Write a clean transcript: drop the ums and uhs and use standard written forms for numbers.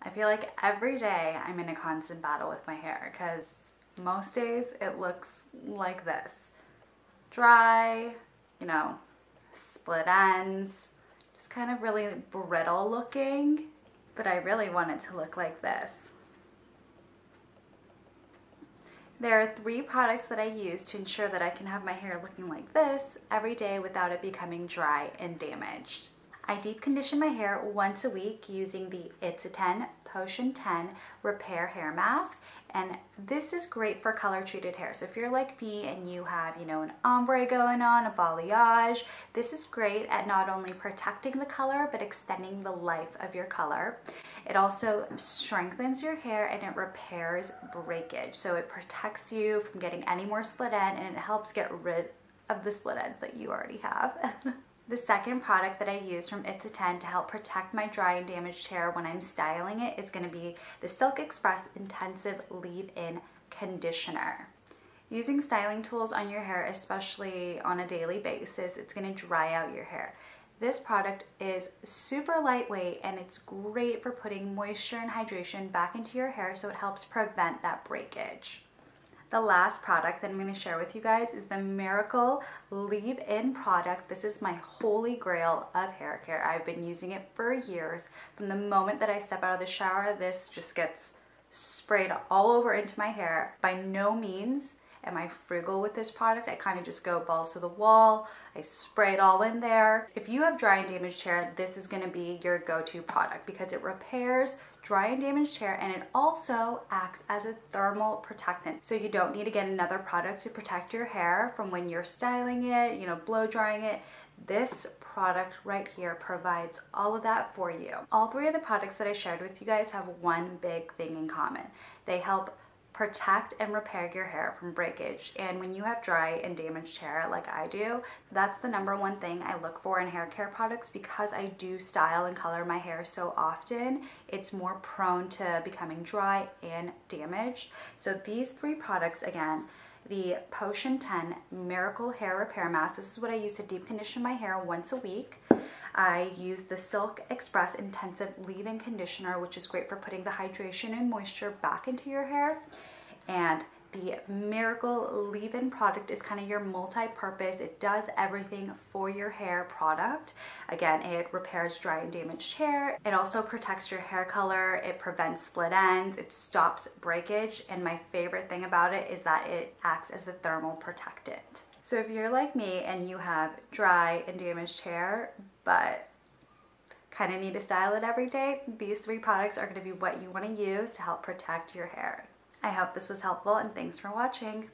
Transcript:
I feel like every day I'm in a constant battle with my hair because most days it looks like this. Dry, you know, split ends, just kind of really brittle looking, but I really want it to look like this. There are 3 products that I use to ensure that I can have my hair looking like this every day without it becoming dry and damaged. I deep condition my hair once a week using the It's a 10 Potion 10 Repair Hair Mask, and this is great for color treated hair. So if you're like me and you have, an ombre going on, a balayage, this is great at not only protecting the color but extending the life of your color. It also strengthens your hair and it repairs breakage. So it protects you from getting any more split end, and it helps get rid of the split ends that you already have. The second product that I use from It's a 10 to help protect my dry and damaged hair when I'm styling it is going to be the Silk Express Intensive Leave-In Conditioner. Using styling tools on your hair, especially on a daily basis, it's going to dry out your hair. This product is super lightweight and it's great for putting moisture and hydration back into your hair, so it helps prevent that breakage. The last product that I'm going to share with you guys is the Miracle Leave-In product. This is my holy grail of hair care. I've been using it for years. From the moment that I step out of the shower, this just gets sprayed all over into my hair. By no means am I frugal with this product. I kind of just go balls to the wall. I spray it all in there. If you have dry and damaged hair, this is going to be your go-to product because it repairs dry and damaged hair, and it also acts as a thermal protectant. So you don't need to get another product to protect your hair from when you're styling it, blow drying it. This product right here provides all of that for you. All 3 of the products that I shared with you guys have one big thing in common. They help protect and repair your hair from breakage. And when you have dry and damaged hair like I do, that's the #1 thing I look for in hair care products, because I do style and color my hair so often. It's more prone to becoming dry and damaged. So these 3 products, again, the Potion 10 Miracle Hair Repair Mask, this is what I use to deep condition my hair once a week. I use the Silk Express Intensive Leave-In Conditioner, which is great for putting the hydration and moisture back into your hair. And the Miracle Leave-In product is kind of your multi-purpose, it does everything for your hair product. Again, it repairs dry and damaged hair. It also protects your hair color. It prevents split ends. It stops breakage. And my favorite thing about it is that it acts as a thermal protectant. So if you're like me and you have dry and damaged hair, but kind of need to style it every day, these 3 products are going to be what you want to use to help protect your hair. I hope this was helpful, and thanks for watching.